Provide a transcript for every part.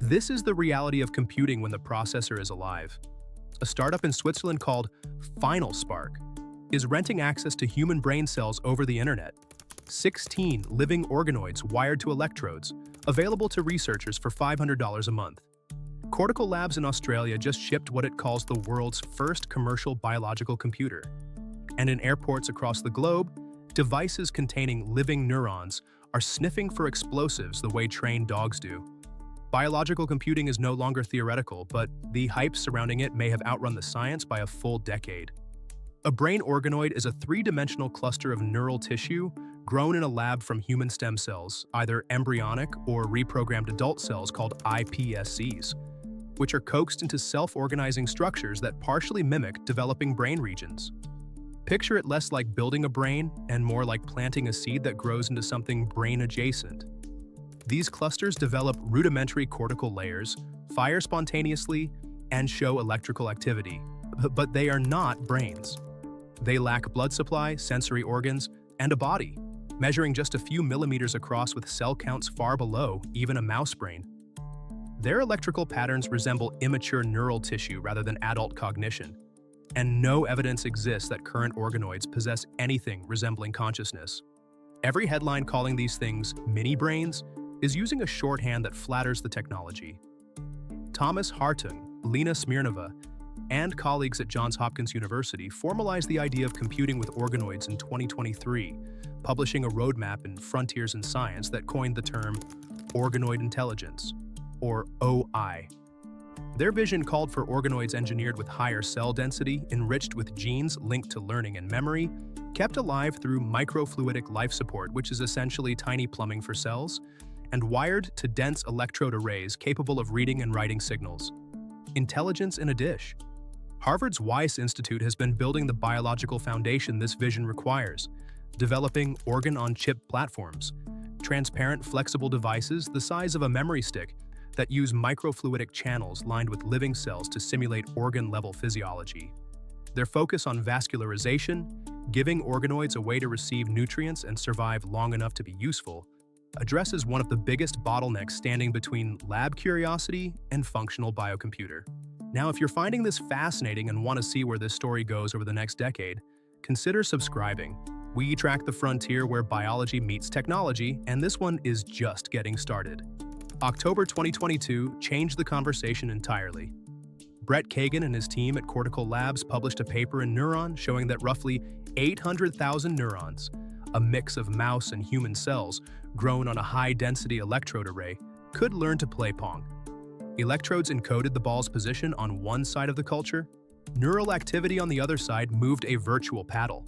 This is the reality of computing when the processor is alive. A startup in Switzerland called FinalSpark is renting access to human brain cells over the internet. 16 living organoids wired to electrodes, available to researchers for $500 a month. Cortical Labs in Australia just shipped what it calls the world's first commercial biological computer. And in airports across the globe, devices containing living neurons are sniffing for explosives the way trained dogs do. Biological computing is no longer theoretical, but the hype surrounding it may have outrun the science by a full decade. A brain organoid is a three-dimensional cluster of neural tissue grown in a lab from human stem cells, either embryonic or reprogrammed adult cells called iPSCs, which are coaxed into self-organizing structures that partially mimic developing brain regions. Picture it less like building a brain and more like planting a seed that grows into something brain-adjacent. These clusters develop rudimentary cortical layers, fire spontaneously, and show electrical activity, but they are not brains. They lack blood supply, sensory organs, and a body, measuring just a few millimeters across with cell counts far below even a mouse brain. Their electrical patterns resemble immature neural tissue rather than adult cognition, and no evidence exists that current organoids possess anything resembling consciousness. Every headline calling these things mini-brains is using a shorthand that flatters the technology. Thomas Hartung, Lena Smirnova, and colleagues at Johns Hopkins University formalized the idea of computing with organoids in 2023, publishing a roadmap in Frontiers in Science that coined the term Organoid Intelligence, or OI. Their vision called for organoids engineered with higher cell density, enriched with genes linked to learning and memory, kept alive through microfluidic life support, which is essentially tiny plumbing for cells, and wired to dense electrode arrays capable of reading and writing signals. Intelligence in a dish. Harvard's Weiss Institute has been building the biological foundation this vision requires, developing organ-on-chip platforms, transparent, flexible devices the size of a memory stick that use microfluidic channels lined with living cells to simulate organ-level physiology. Their focus on vascularization, giving organoids a way to receive nutrients and survive long enough to be useful, addresses one of the biggest bottlenecks standing between lab curiosity and functional biocomputer. Now, if you're finding this fascinating and want to see where this story goes over the next decade, consider subscribing. We track the frontier where biology meets technology, and this one is just getting started. October 2022 changed the conversation entirely. Brett Kagan and his team at Cortical Labs published a paper in Neurons showing that roughly 800,000 neurons, a mix of mouse and human cells grown on a high-density electrode array, could learn to play Pong. Electrodes encoded the ball's position on one side of the culture, neural activity on the other side moved a virtual paddle,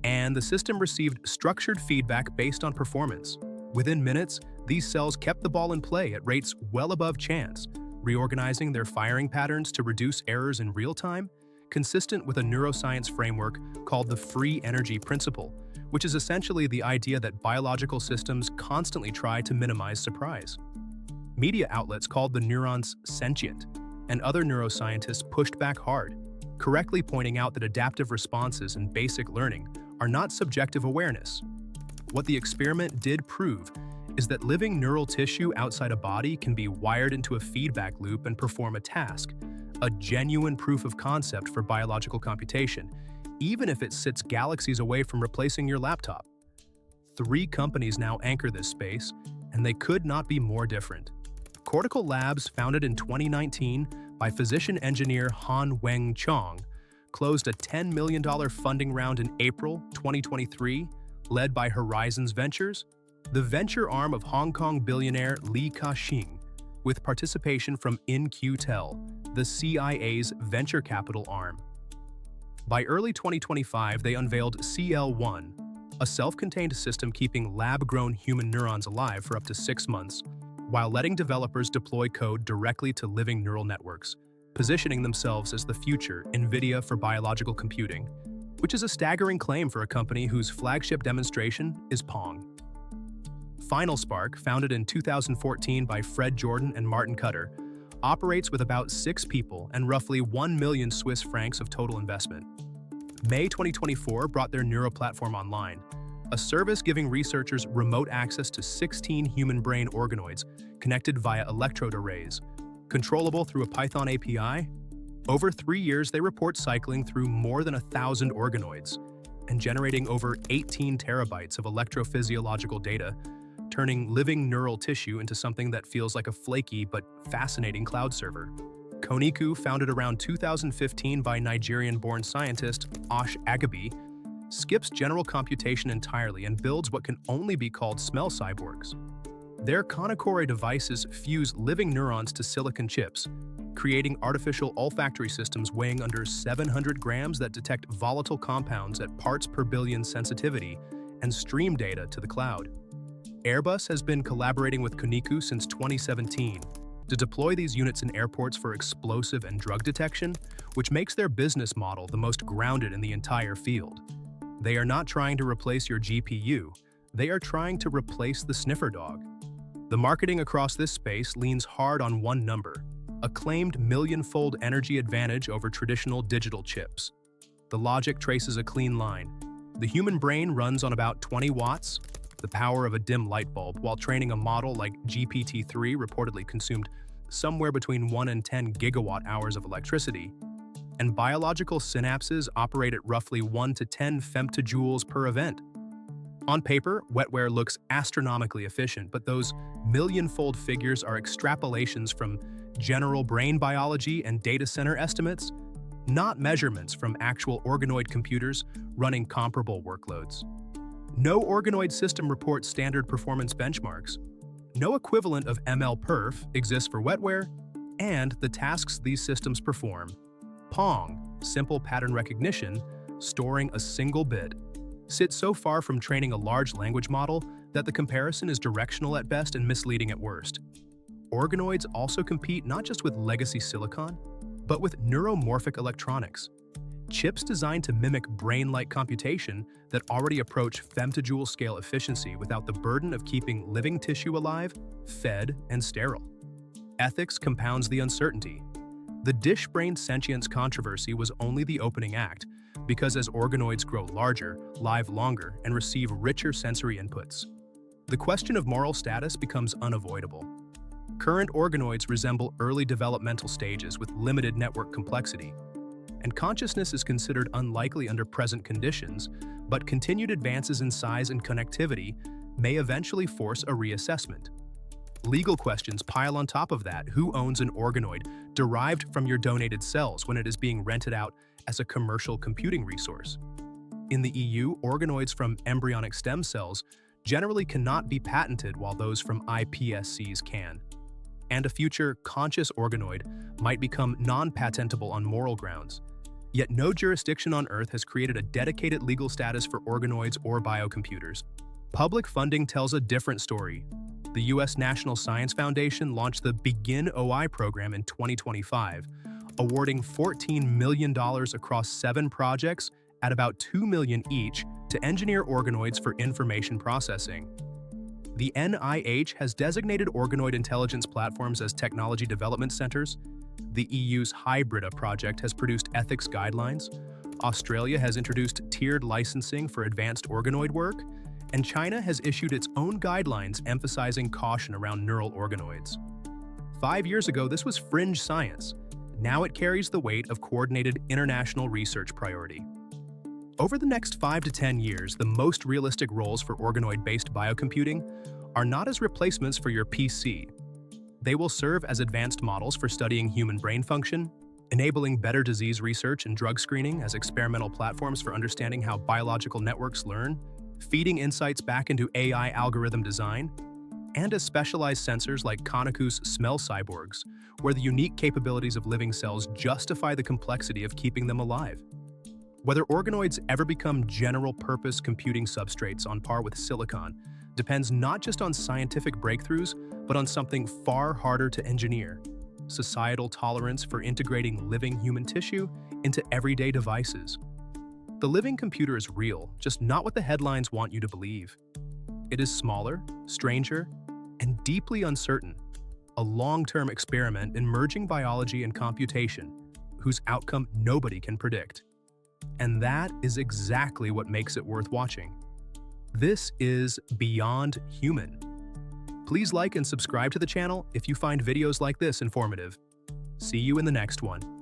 and the system received structured feedback based on performance. Within minutes, these cells kept the ball in play at rates well above chance, reorganizing their firing patterns to reduce errors in real time, consistent with a neuroscience framework called the free energy principle, which is essentially the idea that biological systems constantly try to minimize surprise. Media outlets called the neurons sentient, and other neuroscientists pushed back hard, correctly pointing out that adaptive responses and basic learning are not subjective awareness. What the experiment did prove is that living neural tissue outside a body can be wired into a feedback loop and perform a task, a genuine proof of concept for biological computation, even if it sits galaxies away from replacing your laptop. 3 companies now anchor this space, and they could not be more different. Cortical Labs, founded in 2019 by physician-engineer Han Weng Chong, closed a $10 million funding round in April 2023, led by Horizons Ventures, the venture arm of Hong Kong billionaire Li Ka-shing, with participation from In-Q-Tel, the CIA's venture capital arm. By early 2025, they unveiled CL1, a self-contained system keeping lab-grown human neurons alive for up to 6 months, while letting developers deploy code directly to living neural networks, positioning themselves as the future Nvidia for biological computing, which is a staggering claim for a company whose flagship demonstration is Pong. FinalSpark, founded in 2014 by Fred Jordan and Martin Cutter, operates with about 6 people and roughly 1 million Swiss francs of total investment. May 2024 brought their Neuro platform online, a service giving researchers remote access to 16 human brain organoids connected via electrode arrays, Controllable through a Python API, over 3 years they report cycling through more than 1,000 organoids and generating over 18 terabytes of electrophysiological data, turning living neural tissue into something that feels like a flaky but fascinating cloud server. Koniku, founded around 2015 by Nigerian-born scientist Osh Agabi, skips general computation entirely and builds what can only be called smell cyborgs. Their Konakore devices fuse living neurons to silicon chips, creating artificial olfactory systems weighing under 700 grams that detect volatile compounds at parts per billion sensitivity and stream data to the cloud. Airbus has been collaborating with Koniku since 2017 to deploy these units in airports for explosive and drug detection, which makes their business model the most grounded in the entire field. They are not trying to replace your GPU, they are trying to replace the sniffer dog. The marketing across this space leans hard on one number: a claimed million-fold energy advantage over traditional digital chips. The logic traces a clean line. The human brain runs on about 20 watts, the power of a dim light bulb, while training a model like GPT-3 reportedly consumed somewhere between 1 and 10 gigawatt hours of electricity, and biological synapses operate at roughly 1 to 10 femtojoules per event. On paper, Wetware looks astronomically efficient, but those million-fold figures are extrapolations from general brain biology and data center estimates, not measurements from actual organoid computers running comparable workloads. No organoid system reports standard performance benchmarks. No equivalent of ML-Perf exists for Wetware, and the tasks these systems perform, Pong, simple pattern recognition, storing a single bit, sit so far from training a large language model that the comparison is directional at best and misleading at worst. Organoids also compete not just with legacy silicon, but with neuromorphic electronics, chips designed to mimic brain-like computation that already approach femtojoule scale efficiency without the burden of keeping living tissue alive, fed, and sterile. Ethics compounds the uncertainty. The dish-brain sentience controversy was only the opening act, because as organoids grow larger, live longer, and receive richer sensory inputs, the question of moral status becomes unavoidable. Current organoids resemble early developmental stages with limited network complexity, and consciousness is considered unlikely under present conditions, but continued advances in size and connectivity may eventually force a reassessment. Legal questions pile on top of that. Who owns an organoid derived from your donated cells when it is being rented out as a commercial computing resource? In the EU, organoids from embryonic stem cells generally cannot be patented while those from iPSCs can. And a future conscious organoid might become non-patentable on moral grounds. Yet no jurisdiction on Earth has created a dedicated legal status for organoids or biocomputers. Public funding tells a different story. The U.S. National Science Foundation launched the Begin OI program in 2025, awarding $14 million across 7 projects at about $2 million each to engineer organoids for information processing. The NIH has designated Organoid Intelligence platforms as technology development centers. The EU's Hybrida project has produced ethics guidelines. Australia has introduced tiered licensing for advanced organoid work. And China has issued its own guidelines emphasizing caution around neural organoids. 5 years ago, this was fringe science. Now it carries the weight of coordinated international research priority. Over the next 5 to 10 years, the most realistic roles for organoid-based biocomputing are not as replacements for your PC. They will serve as advanced models for studying human brain function, enabling better disease research and drug screening as experimental platforms for understanding how biological networks learn, feeding insights back into AI algorithm design, and as specialized sensors like Koniku's smell cyborgs, where the unique capabilities of living cells justify the complexity of keeping them alive. Whether organoids ever become general-purpose computing substrates on par with silicon depends not just on scientific breakthroughs, but on something far harder to engineer: societal tolerance for integrating living human tissue into everyday devices. The living computer is real, just not what the headlines want you to believe. It is smaller, stranger, and deeply uncertain, a long-term experiment in merging biology and computation, whose outcome nobody can predict. And that is exactly what makes it worth watching. This is Beyond Human. Please like and subscribe to the channel if you find videos like this informative. See you in the next one.